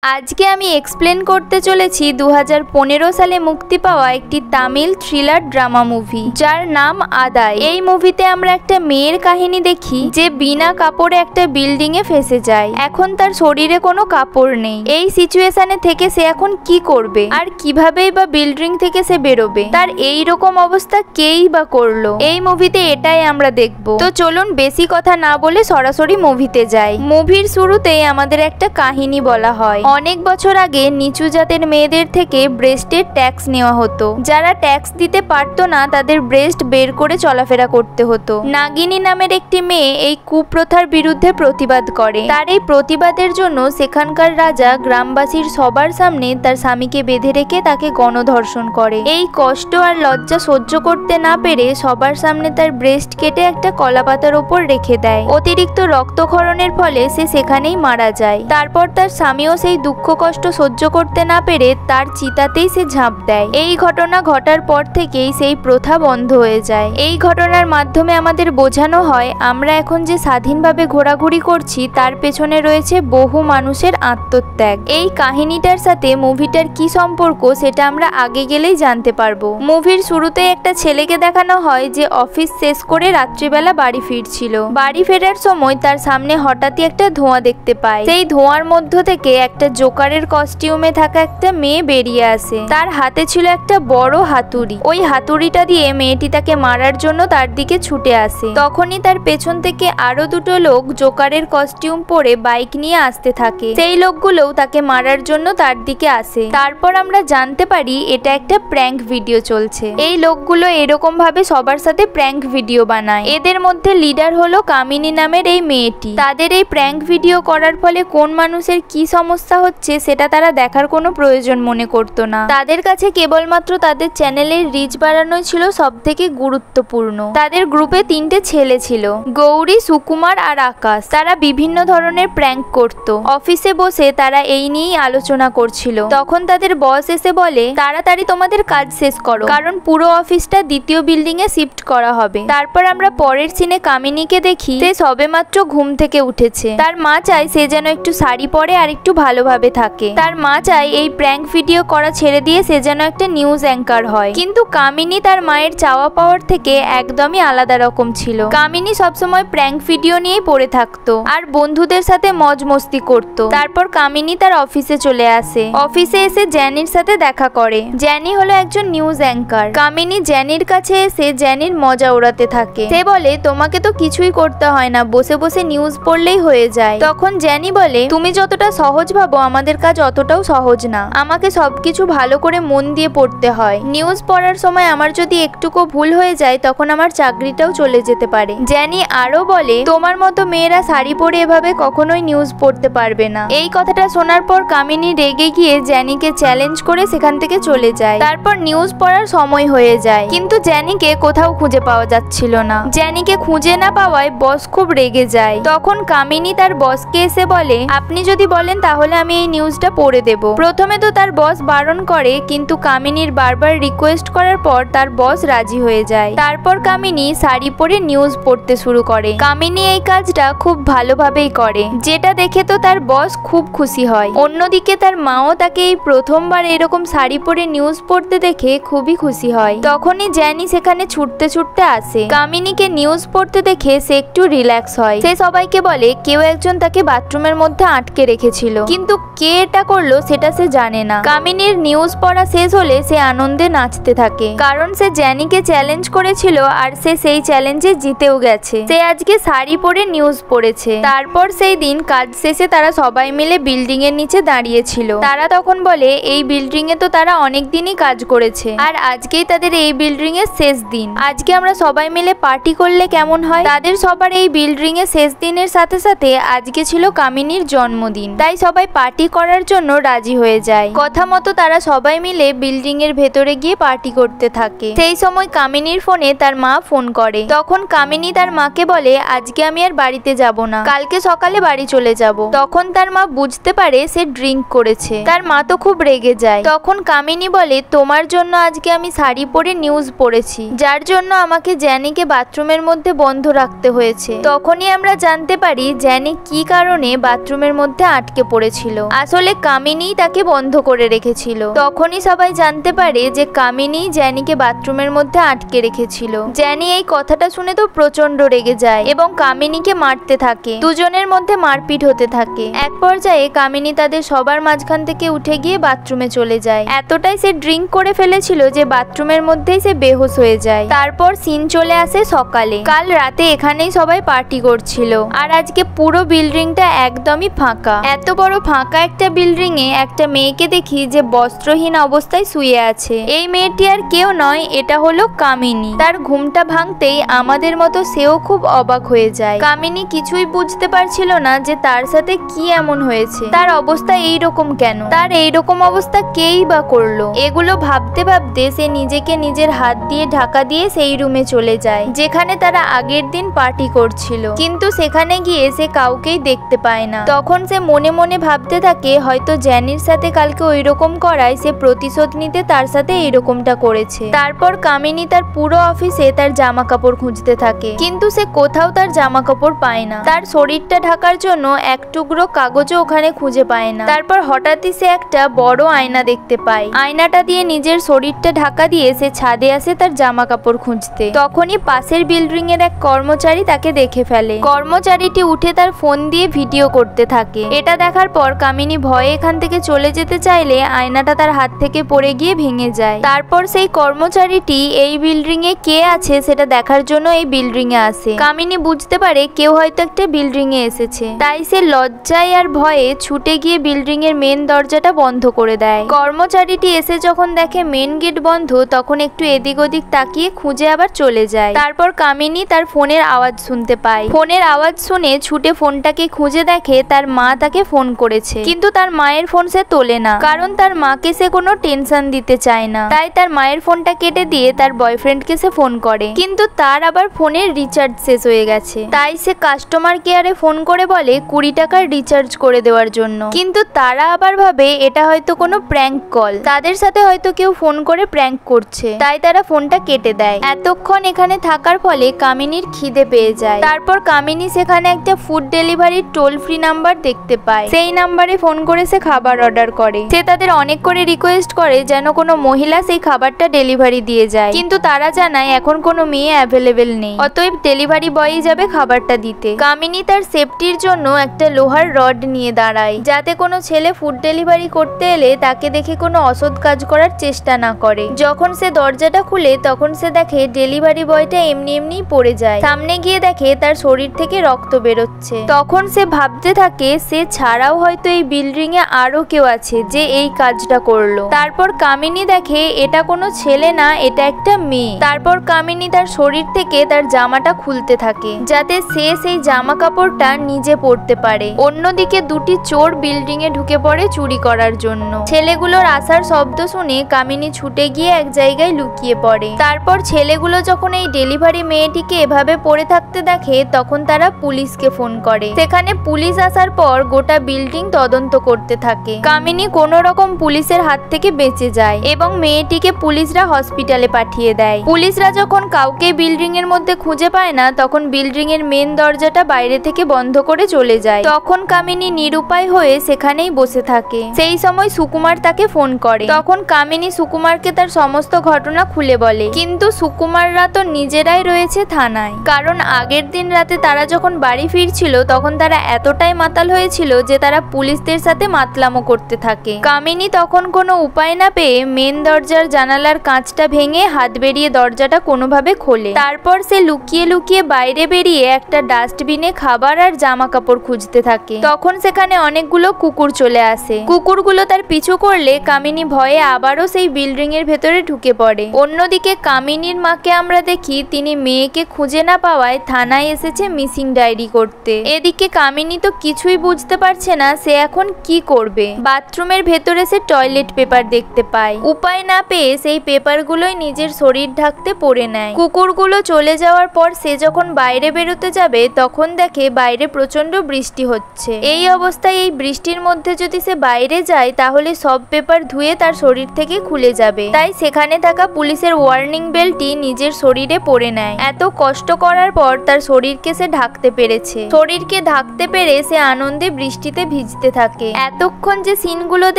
আজকে আমি এক্সপ্লেন করতে চলেছি 2015 সালে মুক্তি পাওয়া একটি তামিল থ্রিলার ড্রামা মুভি যার নাম আদাই। এই মুভিতে আমরা একটা মেয়ের কাহিনী দেখি যে বিনা কাপড়ে একটা বিল্ডিং এ ফেসে যায়। এখন তার শরীরে কোনো কাপড় নেই। এই সিচুয়েশনে থেকে সে এখন কি করবে আর কিভাবেই বা বিল্ডিং থেকে সে বেরোবে, তার এই রকম অবস্থা কেই বা করলো। এই মুভিতে এটাই আমরা দেখব। তো চলুন বেশি কথা না বলে সরাসরি মুভিতে যাই। মুভির শুরুতেই আমাদের একটা কাহিনী বলা হয়। অনেক বছর আগে নিচু জাতের মেয়েদের থেকে ব্রেস্টের ট্যাক্স নেওয়া হতো। যারা ট্যাক্স দিতে পারতো না তাদের ব্রেস্ট বের করে চলাফেরা করতে হতো। নাগিনী নামের একটি মেয়ে এই কুপ্রথার বিরুদ্ধে প্রতিবাদ করে। তার এই প্রতিবাদের জন্য সেখানকার রাজা গ্রামবাসীর সবার সামনে তার স্বামীকে বেঁধে রেখে তাকে গণধর্ষণ করে। এই কষ্ট আর লজ্জা সহ্য করতে না পেরে সবার সামনে তার ব্রেস্ট কেটে একটা কলাপাতার ওপর রেখে দেয়। অতিরিক্ত রক্তক্ষরণের ফলে সে সেখানেই মারা যায়। তারপর তার স্বামীও সেই দুঃখ কষ্ট সহ্য করতে না পেরে তার চিতাতেই সে ঝাঁপ দেয়। এই ঘটনা ঘটার পর থেকেই সেই প্রথা বন্ধ হয়ে যায়। এই ঘটনার মাধ্যমে আমাদের বোঝানো হয় আমরা এখন যে স্বাধীনভাবে ঘোরাঘুরি করছি তার পেছনে রয়েছে বহু মানুষের আত্মত্যাগ। এই কাহিনীটার সাথে মুভিটার কি সম্পর্ক সেটা আমরা আগে গেলেই জানতে পারবো। মুভির শুরুতে একটা ছেলেকে দেখানো হয় যে অফিস শেষ করে রাত্রিবেলা বাড়ি ফিরছিল। বাড়ি ফেরার সময় তার সামনে হঠাৎই একটা ধোঁয়া দেখতে পায়। সেই ধোঁয়ার মধ্য থেকে একটা জোকারের কস্টিউমে থাকা একটা মেয়ে বেরিয়ে আসে। তার হাতে ছিল একটা বড় হাতুড়ি। ওই হাতুড়িটা দিয়ে মেয়েটি তাকে মারার জন্য তার দিকে ছুটে আসে। তখনই তার পেছন থেকে আরো দুটো লোক জোকারের কস্টিউম পরে বাইক নিয়ে আসতে থাকে। সেই লোকগুলোও তাকে মারার জন্য তার দিকে আসে। তারপর আমরা জানতে পারি এটা একটা প্র্যাঙ্ক ভিডিও চলছে। এই লোকগুলো এরকম ভাবে সবার সাথে প্র্যাঙ্ক ভিডিও বানায়। এদের মধ্যে লিডার হলো কামিনী নামের এই মেয়েটি। তাদের এই প্র্যাঙ্ক ভিডিও করার ফলে কোন মানুষের কি সমস্যা হচ্ছে সেটা তারা দেখার কোনো প্রয়োজন মনে করতো না। তাদের কাছে কেবলমাত্র তাদের চ্যানেলের রিচ বাড়ানোই ছিল সব থেকে গুরুত্বপূর্ণ। তাদের গ্রুপে 3টে ছেলে ছিল, গৌরী, সুকুমার আর আকাশ। তারা বিভিন্ন ধরনের প্র্যাঙ্ক করত। অফিসে বসে তারা এই নিয়েই আলোচনা করছিল। তখন তাদের বস এসে বলে তাড়াতাড়ি তোমাদের কাজ শেষ করো, কারণ পুরো অফিসটা দ্বিতীয় বিল্ডিং এ শিফট করা হবে। তারপর আমরা পরের সিনে কামিনীকে দেখি সে সবেমাত্র ঘুম থেকে উঠেছে। তার মা চায় সে যেন একটু শাড়ি পরে আর একটু ভালোভাবে থাকে। তার মা চায় এই প্র্যাঙ্ক ভিডিও করা ছেড়ে দিয়ে সে যেন একটা নিউজ অ্যাঙ্কার হয়। কিন্তু কামিনী তার মায়ের চাওয়া পাওয়ার থেকে একদমই আলাদা রকম ছিল। কামিনী সবসময় প্র্যাঙ্ক ভিডিও নিয়েই পড়ে থাকতো আর বন্ধুদের সাথে মজ মস্তি করত। তারপর কামিনী তার অফিসে চলে আসে। অফিসে এসে জ্যানির সাথে দেখা করে। জ্যানি হলো একজন নিউজ অ্যাঙ্কার। কামিনী জ্যানির কাছে এসে জ্যানির মজা ওড়াতে থাকে। সে বলে তোমাকে তো কিছুই করতে হয় না, বসে বসে নিউজ পড়লেই হয়ে যায়। তখন জ্যানি বলে তুমি যতটা সহজ ভাবো আমাদের কাজ অতটাও সহজ না। আমাকে সবকিছু ভালো করে মন দিয়ে পড়তে হয়। নিউজ পড়ার সময় আমার যদি একটুকু ভুল হয়ে যায় তখন আমার চাকরিটাও চলে যেতে পারে। জ্যানি আরো বলে তোমার মতো মেয়েরা শাড়ি পরে এভাবে কখনোই নিউজ পড়তে পারবে না। এই কথাটা শোনার পর কামিনী রেগে গিয়ে জ্যানিকে চ্যালেঞ্জ করে সেখান থেকে চলে যায়। তারপর নিউজ পড়ার সময় হয়ে যায়, কিন্তু জ্যানিকে কোথাও খুঁজে পাওয়া যাচ্ছিল না। জ্যানিকে খুঁজে না পাওয়ায় বস খুব রেগে যায়। তখন কামিনী তার বসকে এসে বলে আপনি যদি বলেন তাহলে আমি এই নিউজটা পড়ে দেব। প্রথমে তো তার বস বারণ করে, কিন্তু কামিনীর বারবার রিকোয়েস্ট করার পর তার বস রাজি হয়ে যায়। তারপর কামিনী শাড়ি পরে নিউজ পড়তে শুরু করে। কামিনী এই কাজটা খুব ভালোভাবেই করে, যেটা দেখে তো তার বস খুব খুশি হয়। অন্যদিকে তার মাও তাকে এই প্রথমবার এরকম শাড়ি পরে নিউজ পড়তে দেখে খুবই খুশি হয়। তখনই জ্যানি সেখানে ছুটতে ছুটতে আসে। কামিনীকে নিউজ পড়তে দেখে সে একটু রিল্যাক্স হয়। সে সবাইকে বলে কেউ একজন তাকে বাথরুমের মধ্যে আটকে রেখেছিল, কিন্তু কে এটা করলো সেটা সে জানে না। কামিনীর নিউজ পড়া শেষ হলে সে আনন্দে নাচতে থাকে, কারণ সে জ্যানিকে চ্যালেঞ্জ করেছিল আর সে সেই চ্যালেঞ্জে জিতেও গেছে। সে আজকে শাড়ি পরে নিউজ পড়েছে। তারপর সেই দিন কাজ শেষে তারা সবাই মিলে বিল্ডিং এর নিচে দাঁড়িয়েছিল। তারা তখন বলে এই বিল্ডিং এ তো তারা অনেক দিনই কাজ করেছে আর আজকেই তাদের এই বিল্ডিং এর শেষ দিন। আজকে আমরা সবাই মিলে পার্টি করলে কেমন হয়। তাদের সবার এই বিল্ডিং এর শেষ দিনের সাথে সাথে আজকে ছিল কামিনীর জন্মদিন, তাই সবাই পার্টি করার জন্য রাজি হয়ে যায়। কথা মতো তারা সবাই মিলে বিল্ডিং এর ভেতরে গিয়ে পার্টি করতে থাকে। সেই সময় কামিনীর ফোনে তার মা ফোন করে। তখন কামিনী তার মাকে বলে আজকে আমি আর বাড়িতে যাব না, কালকে সকালে বাড়ি চলে যাব। তখন তার মা বুঝতে পারে সে ড্রিঙ্ক করেছে। তার মা তো খুব রেগে যায়। তখন কামিনী বলে তোমার জন্য আজকে আমি শাড়ি পরে নিউজ পড়েছি, যার জন্য আমাকে জ্যানিকে বাথরুমের মধ্যে বন্ধ রাখতে হয়েছে। তখনই আমরা জানতে পারি জ্যানি কি কারণে বাথরুমের মধ্যে আটকে পড়েছিল। করেছিল। আসলে কামিনী তাকে বন্ধ করে রেখেছিল। তখনই সবাই জানতে পারে যে কামিনী জ্যানিকে বাথরুমের মধ্যে আটকে রেখেছিল। জ্যানি এই কথাটা শুনে তো প্রচন্ড রেগে যায় এবং কামিনীকে মারতে থাকে। দুজনের মধ্যে মারপিট হতে থাকে। এক পর্যায়ে কামিনী তাদের সবার মাঝখান থেকে উঠে গিয়ে বাথরুমে চলে যায়। এতটাই সে ড্রিঙ্ক করে ফেলেছিল যে বাথরুমের মধ্যেই সে বেহুশ হয়ে যায়। তারপর সিন চলে আসে সকালে। কাল রাতে এখানেই সবাই পার্টি করছিল আর আজকে পুরো বিল্ডিংটা একদমই ফাঁকা। এত বড় ফাঁকা একটা বিল্ডিং এ একটা মেয়েকে দেখি যে বস্ত্রহীন অবস্থায় শুয়ে আছে। এই মেয়েটি আর কেউ নয়, এটা হলো কামিনী। তার ঘুমটা ভাঙতেই আমাদের মতো সেও খুব অবাক হয়ে যায়। কামিনী কিছুই বুঝতে পারছিল না যে তার সাথে কি এমন হয়েছে, তার অবস্থা এইরকম কেন, তার এইরকম অবস্থা কেই বা করলো। এগুলো ভাবতে ভাবতে সে নিজেকে নিজের হাত দিয়ে ঢাকা দিয়ে সেই রুমে চলে যায় যেখানে তারা আগের দিন পার্টি করছিল। কিন্তু সেখানে গিয়ে সে কাউকেই দেখতে পায় না। তখন সে মনে মনে ভাবতে থাকে হয়তো জ্যানির সাথে কালকে ওইরকম করায় সে প্রতিশোধ নিতে তার সাথে এইরকমটা করেছে। তারপর কামিনী তার পুরো অফিসে তার জামা কাপড় খুঁজতে থাকে, কিন্তু সে কোথাও তার জামা কাপড় পায় না। তার শরীরটা ঢাকার জন্য এক টুকরো কাগজও ওখানে খুঁজে পায় না। তারপর হঠাৎই সে একটা বড় আয়না দেখতে পায়। আয়নাটা দিয়ে নিজের শরীরটা ঢাকা দিয়ে সে ছাদে আসে তার জামা কাপড় খুঁজতে। তখনই পাশের বিল্ডিং এর এক কর্মচারী তাকে দেখে ফেলে। কর্মচারীটি উঠে তার ফোন দিয়ে ভিডিও করতে থাকে। এটা দেখার পর কামিনী ভয়ে এখান থেকে চলে যেতে চাইলে আয়নাটা তার হাত থেকে পড়ে গিয়ে ভেঙে যায়। তারপর সেই কর্মচারীটি এই বিল্ডিং এ কে আছে সেটা দেখার জন্য এই বিল্ডিং এ আসে। কামিনী বুঝতে পারে কেউ হয়তো একটা বিল্ডিং এ এসেছে, তাই সে লজ্জায় আর ভয়ে ছুটে গিয়ে বিল্ডিং এর মেন দরজাটা বন্ধ করে দেয়। কর্মচারীটি এসে যখন দেখে মেন গেট বন্ধ তখন একটু এদিক ওদিক তাকিয়ে খুঁজে আবার চলে যায়। তারপর কামিনী তার ফোনের আওয়াজ শুনতে পায়। ফোনের আওয়াজ শুনে ছুটে ফোনটাকে খুঁজে দেখে তার মা তাকে ফোন করেছে, কিন্তু তার মায়ের ফোন সে তোলে না, কারণ তার মাকে সে কোনো টেনশন দিতে চায় না। তাই তার মায়ের ফোনটা কেটে দিয়ে তার বয়ফ্রেন্ডকে সে ফোন করে, কিন্তু তার আবার ফোনের রিচার্জ শেষ হয়ে গেছে। তাই সে কাস্টমার কেয়ারে ফোন করে বলে 20 টাকার রিচার্জ করে দেওয়ার জন্য, কিন্তু তারা আবার ভাবে এটা হয়তো কোনো প্র্যাঙ্ক কল, তাদের সাথে হয়তো কেউ ফোন করে প্র্যাঙ্ক করছে, তাই তারা ফোনটা কেটে দেয়। এতক্ষণ এখানে থাকার ফলে কামিনীর খিদে পেয়ে যায়। তারপর কামিনী সেখানে একটা ফুড ডেলিভারির টোল ফ্রি নাম্বার দেখতে পায়। সেই নাম্বারে ফোন করে সে খাবার অর্ডার করে। সে তাদের অনেক করে রিকোয়েস্ট করে যেন কোনো মহিলা সেই খাবারটা ডেলিভারি দিয়ে যায়, কিন্তু তারা জানায় এখন কোনো মেয়ে অ্যাভেলেবেল নেই, অতএব ডেলিভারি বয়ই যাবে খাবারটা দিতে। কামিনী তার সেফটির জন্য একটা লোহার রড নিয়ে দাঁড়ায়, যাতে কোনো ছেলে ফুড ডেলিভারি করতে এলে তাকে দেখে কোনো অসৎ কাজ করার চেষ্টা না করে। যখন সে দরজাটা খুলে তখন সে দেখে ডেলিভারি বয়টা এমনি এমনিই পড়ে যায়। সামনে গিয়ে দেখে তার শরীর থেকে রক্ত বেরোচ্ছে। তখন সে ভাবতে থাকে সে ছাড়াও হয়তো এই বিল্ডিং এ আরো কেউ আছে যে এই কাজটা করলো। তারপর কামিনী দেখে এটা কোনো ছেলে না, এটা একটা মেয়ে। তারপর কামিনী তার শরীর থেকে তার জামাটা খুলতে থাকে যাতে সে সেই জামা কাপড়টা নিজে পরতে পারে। অন্যদিকে দুটি চোর বিল্ডিং এ ঢুকে পড়ে চুরি করার জন্য। ছেলেগুলোর আসার শব্দ শুনে কামিনী ছুটে গিয়ে এক জায়গায় লুকিয়ে পড়ে। তারপর ছেলেগুলো যখন এই ডেলিভারি মেয়েটিকে এভাবে পড়ে থাকতে দেখে তখন তারা পুলিশকে ফোন করে। সেখানে পুলিশ আসার পর গোটা বিল্ডিং তদন্ত করতে থাকে। কামিনী কোনো রকম পুলিশের হাত থেকে বেঁচে যায় এবং মেয়েটিকে পুলিশরা হসপিটালে পাঠিয়ে দেয়। পুলিশরা যখন কাউকে বিল্ডিং এর মধ্যে খুঁজে পায় না তখন বিল্ডিং এর মেন দরজাটা বাইরে থেকে বন্ধ করে চলে যায়। তখন কামিনী নিরুপায় হয়ে সেখানেই বসে থাকে। সেই সময় সুকুমার তাকে ফোন করে। তখন কামিনী সুকুমারকে তার সমস্ত ঘটনা খুলে বলে, কিন্তু সুকুমাররা তো নিজেরাই রয়েছে থানায়, কারণ আগের দিন রাতে তারা যখন বাড়ি ফিরছিল তখন তারা এতটাই মাতাল হয়েছিল যে তারা পুলিশদের সাথে মাতলামো করতে থাকে। কামিনী তখন কোনো উপায় না পেয়ে মেন দরজার জানালার কাঁচটা ভেঙে হাত বেরিয়ে দরজাটা কোনোভাবে খোলে। তারপর সে লুকিয়ে লুকিয়ে বাইরে বেরিয়ে একটা ডাস্টবিনে খাবার আর জামা কাপড় খুঁজতে থাকে। তখন সেখানে অনেকগুলো কুকুর চলে আসে। কুকুরগুলো তার পিছু করলে কামিনী ভয়ে আবারও সেই বিল্ডিং এর ভেতরে ঢুকে পড়ে। অন্যদিকে কামিনীর মাকে আমরা দেখি তিনি মেয়েকে খুঁজে না পাওয়ায় থানায় এসেছে মিসিং ডায়েরি করতে। এদিকে কামিনী তো কিছুই বুঝতে পারছে না সে এখন কি করবে। বাথরুমের ভেতরে সে টয়লেট পেপার দেখতে পায়। উপায় না পেয়ে সেই পেপারগুলোই নিজের শরীর ঢাকতে পড়ে নেয়। কুকুরগুলো চলে যাওয়ার পর সে যখন বাইরে বেরোতে যাবে তখন দেখে বাইরে প্রচন্ড বৃষ্টি হচ্ছে। এই অবস্থায় এই বৃষ্টির মধ্যে যদি সে বাইরে যায় তাহলে সব পেপার ধুয়ে তার শরীর থেকে খুলে যাবে। তাই সেখানে থাকা পুলিশের ওয়ার্নিং বেলটি নিজের শরীরে পরে নেয়। এত কষ্ট করার পর তার শরীরকে সে ঢাকতে পেরেছে। শরীরকে ঢাকতে পেরে সে আনন্দে বৃষ্টিতে ভিজতে বুঝতে থাকে। এতক্ষণ যে সিনগুলো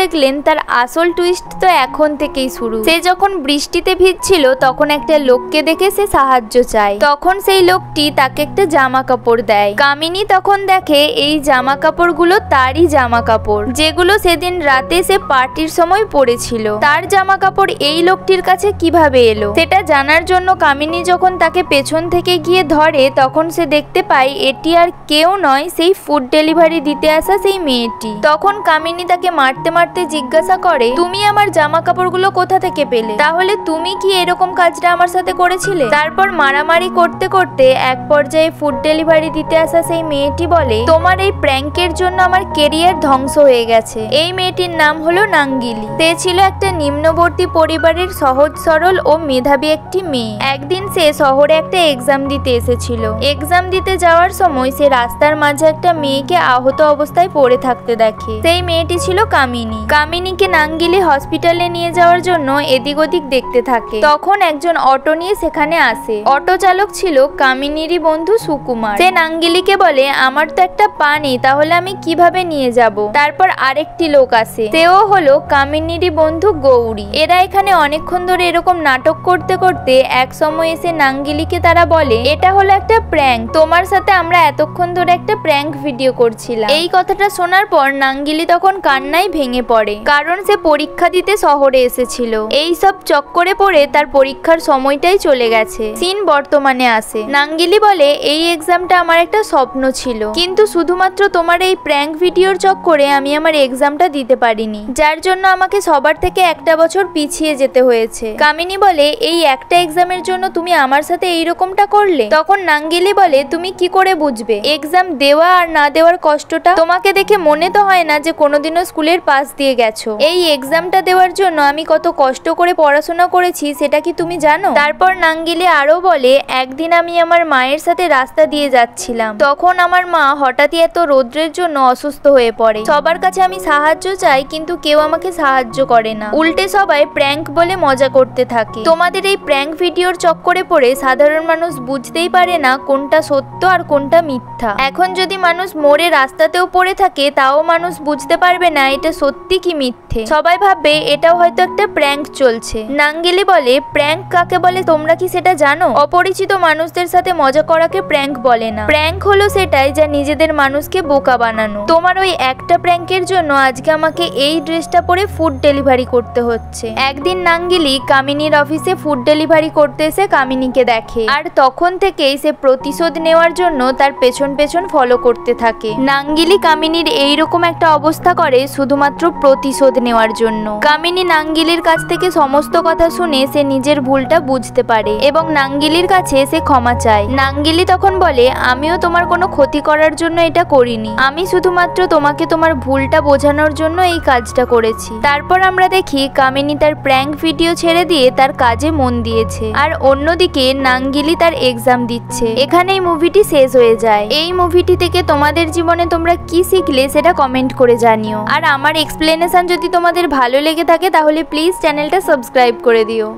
দেখলেন তার আসল টুইস্ট তো এখন থেকেই শুরু। সে যখন বৃষ্টিতে ভিজছিল তখন একটা লোককে দেখে সে সাহায্য চায়, তখন সেই লোকটি তাকে একটা জামা কাপড় দেয়। কামিনী তখন দেখে এই জামা কাপড়গুলো তারই জামা কাপড়, যেগুলো সেদিন রাতে সে পার্টির সময় পরেছিল। তার জামা কাপড় এই লোকটির কাছে কিভাবে এলো সেটা জানার জন্য কামিনী যখন তাকে পেছন থেকে গিয়ে ধরে তখন সে দেখতে পায় এটি আর কেউ নয়, সেই ফুড ডেলিভারি দিতে আসা সেই মেয়েটি। তখন কামিনী তাকে মারতে মারতে জিজ্ঞাসা করে, তুমি আমার জামা কাপড়গুলো কোথা থেকে পেলে? তাহলে তুমি কি এরকম কাজটা আমার সাথে করেছিলে? তারপর মারামারি করতে করতে এক পর্যায়ে ফুড ডেলিভারি দিতে আসা সেই মেয়েটি বলে, তোমার এই প্র্যাঙ্কের জন্য আমার কেরিয়ার ধ্বংস হয়ে গেছে। এই মেয়েটির নাম হলো নাঙ্গিলি। সে ছিল একটা নিম্নবর্তী পরিবারের সহজ সরল ও মেধাবী একটি মেয়ে। একদিন সে শহরে একটা এক্সাম দিতে এসেছিল। এক্সাম দিতে যাওয়ার সময় সে রাস্তার মাঝে একটা মেয়েকে আহত অবস্থায় পড়ে থাকতে দেখে। সেই মেয়েটি ছিল কামিনী। কামিনীকে নাঙ্গিলি হসপিটালে নিয়ে যাওয়ার জন্য এদিক ওদিক দেখতে থাকে। তখন একজন অটো নিয়ে সেখানে আসে। অটো চালক ছিল কামিনীরই বন্ধু সুকুমার। সে নাঙ্গিলিকে বলে, আমার তো একটা পা নেই, তাহলে আমি কিভাবে নিয়ে যাব? তারপর আরেকটি লোক আসে, সেও হলো কামিনীরই বন্ধু গৌরী। এরা এখানে অনেকক্ষণ ধরে এরকম নাটক করতে করতে এক সময় এসে নাঙ্গিলিকে তারা বলে, এটা হলো একটা প্র্যাঙ্ক, তোমার সাথে আমরা এতক্ষণ ধরে একটা প্র্যাঙ্ক ভিডিও করছিলাম। এই কথাটা শোনার পর নাঙ্গিলি তখন কান্নায় ভেঙে পড়ে, কারণ সে পরীক্ষা দিতে শহরে এসেছিল। এই সব চক্করে পড়ে তার পরীক্ষার সময়টাই চলে গেছে। সিন বর্তমানে আসে। নাঙ্গিলি বলে, এই এক্সামটা আমার একটা স্বপ্ন ছিল, কিন্তু শুধুমাত্র তোমার এই প্র্যাঙ্ক ভিডিওর চক্করে আমি আমার এক্সামটা দিতে পারিনি, যার জন্য আমাকে সবার থেকে একটা বছর পিছিয়ে যেতে হয়েছে। কামিনী বলে, এই একটা এক্সামের জন্য তুমি আমার সাথে এইরকমটা করলে? তখন নাঙ্গিলি বলে, তুমি কি করে বুঝবে এক্সাম দেওয়া আর না দেওয়ার কষ্টটা? তোমাকে দেখে মনে তো হয় না যে কোনোদিনও স্কুলের পাশ দিয়ে গেছো। এই এক্সামটা দেওয়ার জন্য আমি কত কষ্ট করে পড়াশোনা করেছি সেটা কি তুমি জানো? তারপর নাঙ্গিলি আরো বলে, একদিন আমি আমার মায়ের সাথে রাস্তা দিয়ে যাচ্ছিলাম, তখন আমার মা হঠাৎই এত রোদ্রের জন্য অসুস্থ হয়ে পড়ে। সবার কাছে আমি সাহায্য চাই, কিন্তু কেউ আমাকে সাহায্য করে না, উল্টে সবাই প্র্যাঙ্ক বলে মজা করতে থাকে। তোমাদের এই প্র্যাঙ্ক ভিডিওর চক্করে পড়ে সাধারণ মানুষ বুঝতেই পারে না কোনটা সত্য আর কোনটা মিথ্যা। এখন যদি মানুষ মরে রাস্তাতেও পড়ে থাকে তাও মানুষ বুঝতে পারবে না এটা সত্যি কি মিথ্যে। সবাই ভাববে এটাও হয়তো একটা প্র্যাঙ্ক চলছে। নাঙ্গিলি বলে, প্র্যাঙ্ক কাকে বলে তোমরা কি সেটা জানো? অপরিচিত মানুষদের সাথে মজা করাকে প্র্যাঙ্ক বলে না। প্র্যাঙ্ক হলো সেটাই যা নিজেদের মানুষকে বোকা বানানো। তোমার ওই একটা প্র্যাঙ্কের জন্য আজকে আমাকে এই ড্রেসটা পরে ফুড ডেলিভারি করতে হচ্ছে। একদিন নাঙ্গিলি কামিনীর অফিসে ফুড ডেলিভারি করতে এসে কামিনীকে দেখে, আর তখন থেকেই সে প্রতিশোধ নেওয়ার জন্য তার পেছন পেছন ফলো করতে থাকে। নাঙ্গিলি কামিনীর এইরকম একটা অবস্থা করে শুধুমাত্র প্রতিশোধ নেওয়ার জন্য। কামিনী নাঙ্গিলির কাছ থেকে সমস্ত কথা শুনে সে নিজের ভুলটা বুঝতে পারে এবং নাঙ্গিলির কাছে সে ক্ষমা চায়। নাঙ্গিলি তখন বলে, আমিও তোমার কোনো ক্ষতি করার জন্য এটা করিনি, আমি শুধুমাত্র তোমাকে তোমার ভুলটা বোঝানোর জন্য এই কাজটা করেছি। তারপর আমরা দেখি কামিনী তার প্র্যাঙ্ক ভিডিও ছেড়ে দিয়ে তার কাজে মন দিয়েছে, আর অন্যদিকে নাঙ্গিলি তার এক্সাম দিচ্ছে। এখানেই মুভিটি শেষ হয়ে যায়। এই মুভিটি থেকে তোমাদের জীবনে তোমরা কি শিখলে সেটা কমেন্ট করে জানিও। আর আমার এক্সপ্লেনেশন যদি তোমাদের ভালো লেগে থাকে তাহলে প্লিজ চ্যানেলটা সাবস্ক্রাইব করে দিও।